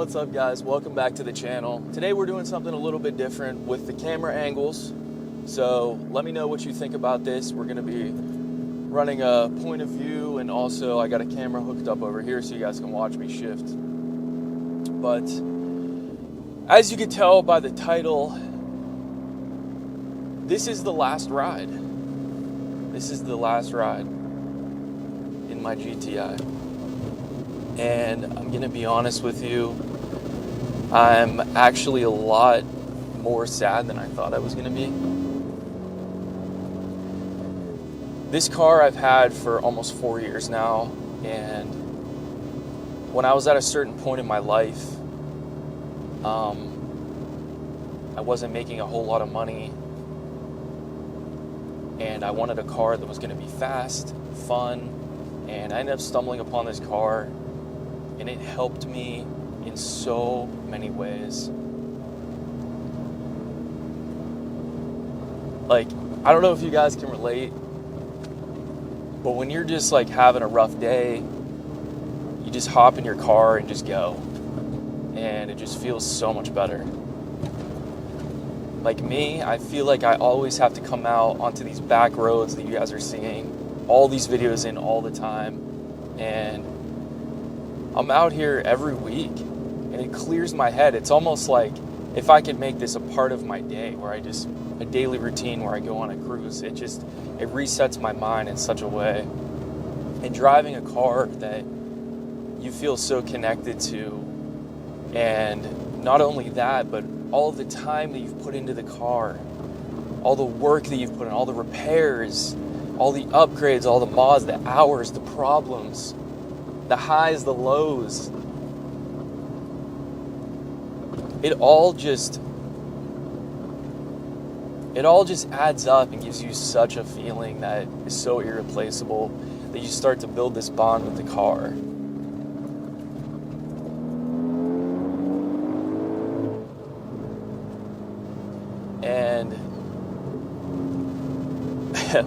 What's up, guys? Welcome back to the channel. Today we're doing something a little bit different with the camera angles. So let me know what you think about this. We're gonna be running a point of view, and also I got a camera hooked up over here so you guys can watch me shift. But as you can tell by the title, this is the last ride. This is the last ride in my GTI. And I'm gonna be honest with you, I'm actually a lot more sad than I thought I was gonna be. This car I've had for almost 4 years now, and when I was at a certain point in my life, I wasn't making a whole lot of money, and I wanted a car that was gonna be fast, fun, and I ended up stumbling upon this car, and it helped me in so many ways. Like, I don't know if you guys can relate, but when you're just like having a rough day, you just hop in your car and just go, and it just feels so much better. Like me, I feel like I always have to come out onto these back roads that you guys are seeing all these videos in all the time, and I'm out here every week, and it clears my head. It's almost like if I could make this a part of my day, where a daily routine where I go on a cruise, it resets my mind in such a way. And driving a car that you feel so connected to, and not only that, but all the time that you've put into the car, all the work that you've put in, all the repairs, all the upgrades, all the mods, the hours, the problems, the highs, the lows. It all just adds up and gives you such a feeling that is so irreplaceable that you start to build this bond with the car. And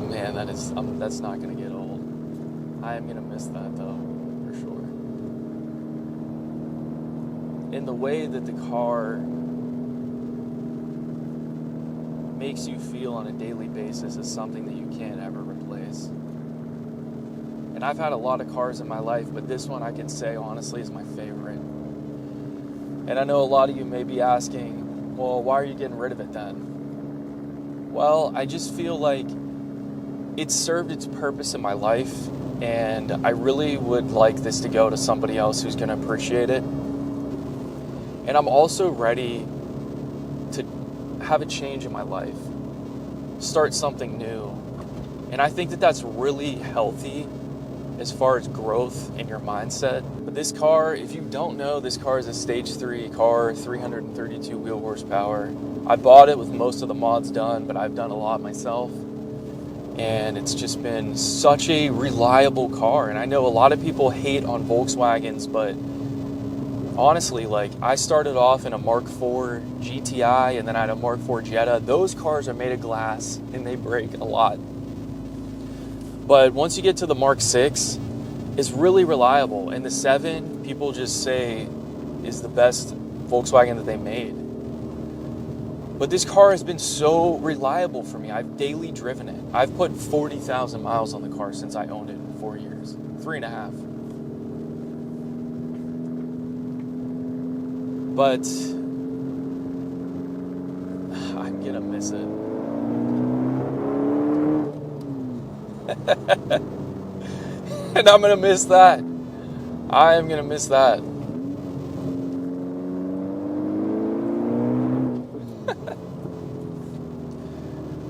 man, that's not gonna get old. I am gonna miss that though, for sure. And the way that the car makes you feel on a daily basis is something that you can't ever replace. And I've had a lot of cars in my life, but this one I can say honestly is my favorite. And I know a lot of you may be asking, well, why are you getting rid of it then? Well, I just feel like it served its purpose in my life, and I really would like this to go to somebody else who's going to appreciate it. And I'm also ready to have a change in my life, start something new. And I think that that's really healthy as far as growth in your mindset. But this car, if you don't know, this car is a stage 3 car, 332 wheel horsepower. I bought it with most of the mods done, but I've done a lot myself. And it's just been such a reliable car. And I know a lot of people hate on Volkswagens, but honestly, like, I started off in a Mark IV GTI, and then I had a Mark IV Jetta. Those cars are made of glass, and they break a lot. But once you get to the Mark VI, it's really reliable. And the 7, people just say, is the best Volkswagen that they made. But this car has been so reliable for me. I've daily driven it. I've put 40,000 miles on the car since I owned it in 4 years. 3.5. But I'm gonna miss it. And I'm gonna miss that. I am gonna miss that.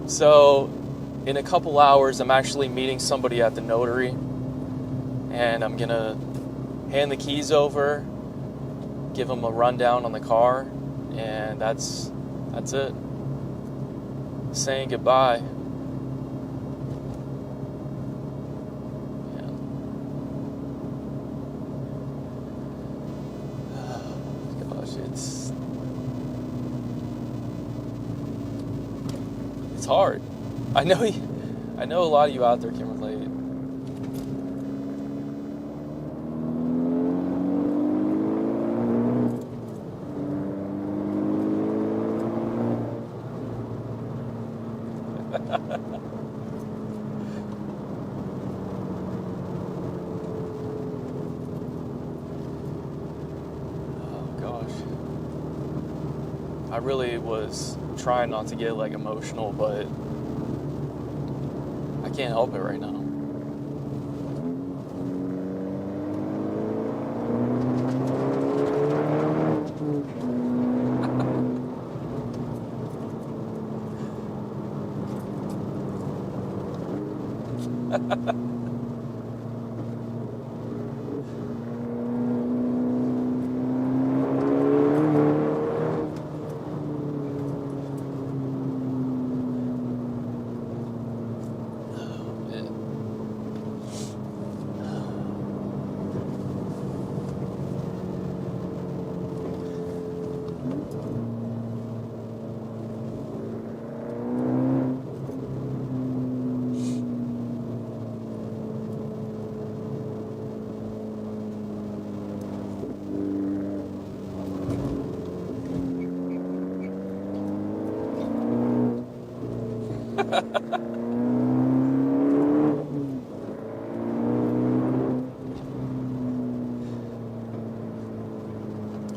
So, in a couple hours, I'm actually meeting somebody at the notary, and I'm gonna hand the keys over, give them a rundown on the car, and that's it. Saying goodbye. Yeah. Gosh, it's hard. I know a lot of you out there can relate. Oh gosh. I really was trying not to get like emotional, but I can't help it right now.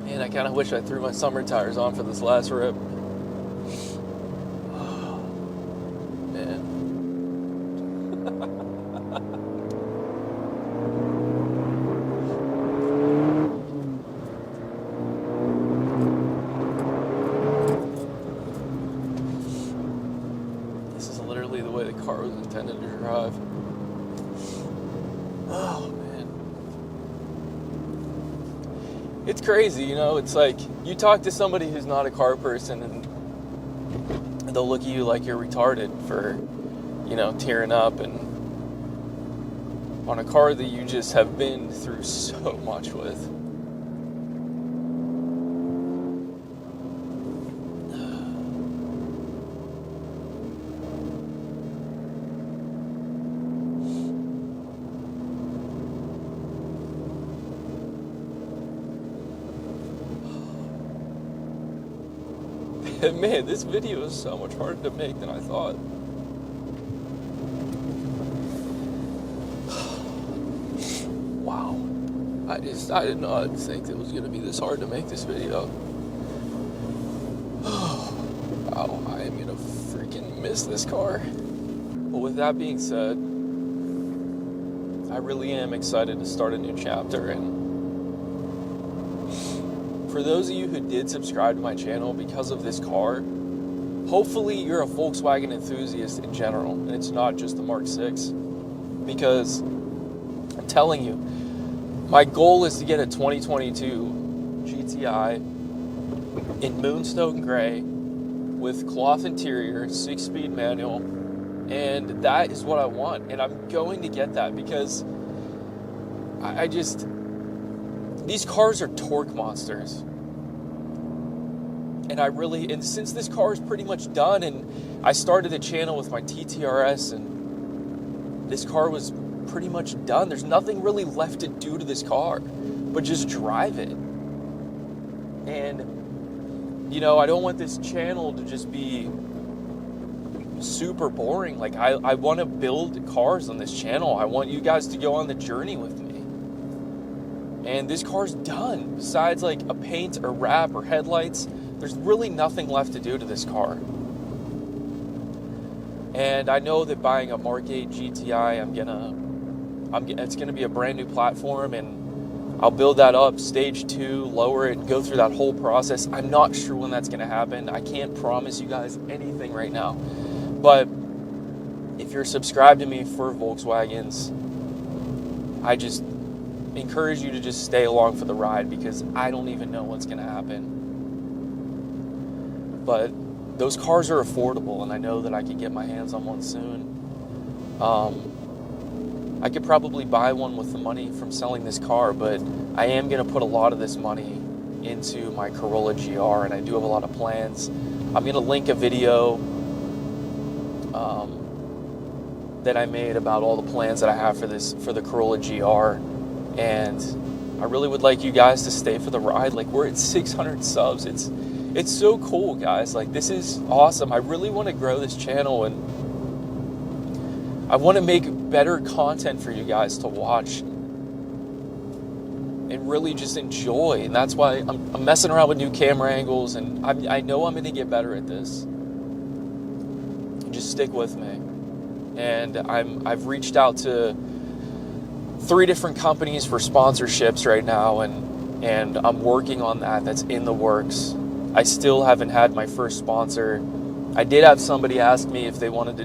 Man, I kind of wish I threw my summer tires on for this last rip. Man. This is literally the way the car was intended to drive. Oh, man. It's crazy, you know? It's like you talk to somebody who's not a car person and they'll look at you like you're retarded for, you know, tearing up and on a car that you just have been through so much with. Man, this video is so much harder to make than I thought. Wow. I did not think it was going to be this hard to make this video. Wow, I am going to freaking miss this car. But with that being said, I really am excited to start a new chapter, and for those of you who did subscribe to my channel because of this car, hopefully you're a Volkswagen enthusiast in general, and it's not just the Mark 6. Because I'm telling you, my goal is to get a 2022 GTI in Moonstone Gray with cloth interior, 6-speed manual, and that is what I want. And I'm going to get that because these cars are torque monsters. And since this car is pretty much done, and I started a channel with my TTRS, and this car was pretty much done. There's nothing really left to do to this car, but just drive it. And, you know, I don't want this channel to just be super boring. Like, I want to build cars on this channel. I want you guys to go on the journey with me. And this car's done. Besides, like, a paint or wrap or headlights, there's really nothing left to do to this car. And I know that buying a Mark 8 GTI, it's gonna be a brand new platform, and I'll build that up, stage 2, lower it, go through that whole process. I'm not sure when that's gonna happen. I can't promise you guys anything right now. But if you're subscribed to me for Volkswagens, I just encourage you to just stay along for the ride, because I don't even know what's gonna happen. But those cars are affordable, and I know that I could get my hands on one soon. I could probably buy one with the money from selling this car, but I am going to put a lot of this money into my Corolla GR, and I do have a lot of plans. I'm going to link a video that I made about all the plans that I have for the Corolla GR, and I really would like you guys to stay for the ride. Like, we're at 600 subs. It's so cool, guys. Like, this is awesome. I really want to grow this channel, and I want to make better content for you guys to watch and really just enjoy. And that's why I'm messing around with new camera angles, and I know I'm going to get better at this. Just stick with me. And I've reached out to 3 different companies for sponsorships right now, and I'm working on that. That's in the works. I still haven't had my first sponsor. I did have somebody ask me if I wanted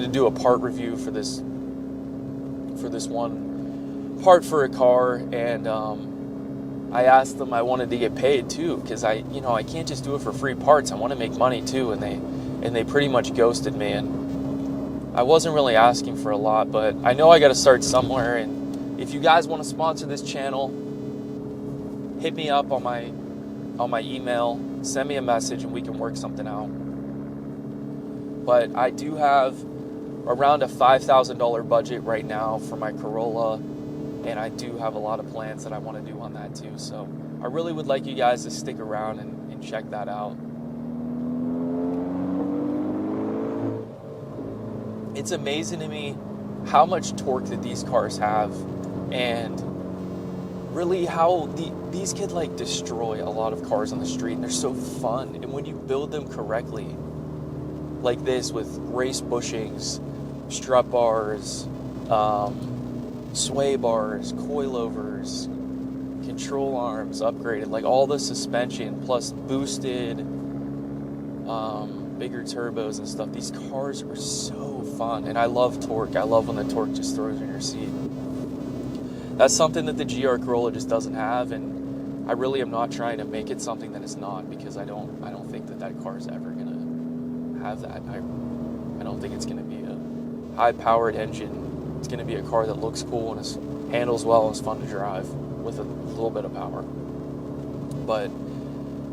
to do a part review for this one part for a car, and I asked them I wanted to get paid too, because I can't just do it for free parts. I want to make money too, and they pretty much ghosted me. And I wasn't really asking for a lot, but I know I got to start somewhere. And if you guys want to sponsor this channel, hit me up on my email, send me a message, and we can work something out. But I do have around a $5,000 budget right now for my Corolla, and I do have a lot of plans that I want to do on that too. So I really would like you guys to stick around and check that out. It's amazing to me how much torque that these cars have, and really how these could like destroy a lot of cars on the street, and they're so fun. And when you build them correctly, like this, with race bushings, strut bars, sway bars, coilovers, control arms upgraded, like all the suspension plus boosted, bigger turbos and stuff. These cars are so fun, and I love torque. I love when the torque just throws in your seat. That's something that the GR Corolla just doesn't have, and I really am not trying to make it something that it's not, because I don't think that car is ever gonna have that. I don't think it's gonna be a high-powered engine. It's gonna be a car that looks cool and handles well and is fun to drive with a little bit of power. But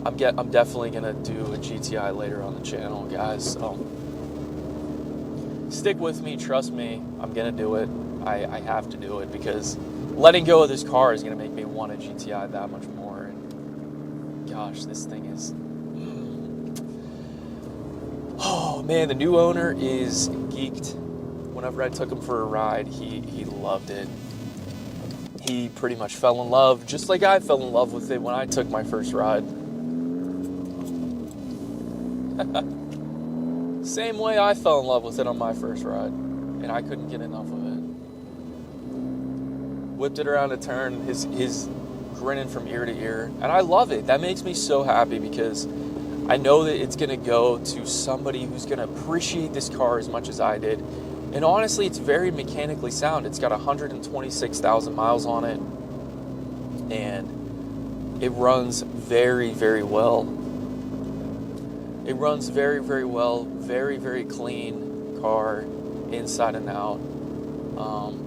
I'm definitely gonna do a GTI later on the channel, guys. So stick with me, trust me. I'm gonna do it. I have to do it, because letting go of this car is gonna make me want a GTI that much more. And gosh, this thing is. Oh man, the new owner is geeked. Whenever I took him for a ride, he loved it. He pretty much fell in love, just like I fell in love with it when I took my first ride. Same way I fell in love with it on my first ride, and I couldn't get enough of it. Whipped it around a turn, his grinning from ear to ear, and I love it. That makes me so happy, because I know that it's gonna go to somebody who's gonna appreciate this car as much as I did. And honestly, it's very mechanically sound. It's got 126,000 miles on it, and it runs very, very well. It runs very, very well. Very, very clean car, inside and out.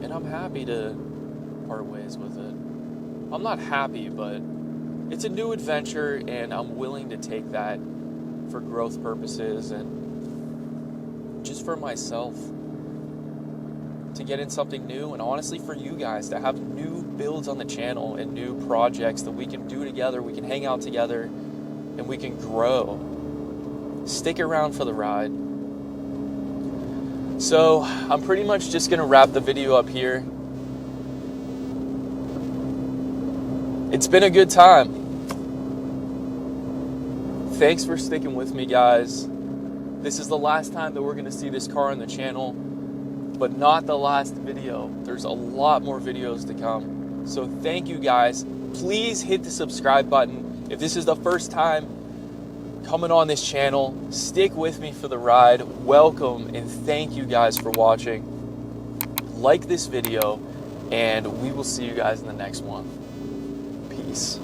And I'm happy to part ways with it. I'm not happy, but it's a new adventure, and I'm willing to take that for growth purposes and just for myself, to get in something new, and honestly for you guys to have new builds on the channel and new projects that we can do together. We can hang out together and we can grow. Stick around for the ride. So I'm pretty much just gonna wrap the video up here. It's been a good time. Thanks for sticking with me, guys. This is the last time that we're going to see this car on the channel, but not the last video. There's a lot more videos to come. So thank you, guys. Please hit the subscribe button. If this is the first time coming on this channel, stick with me for the ride. Welcome, and thank you guys for watching. Like this video, and we will see you guys in the next one. Peace.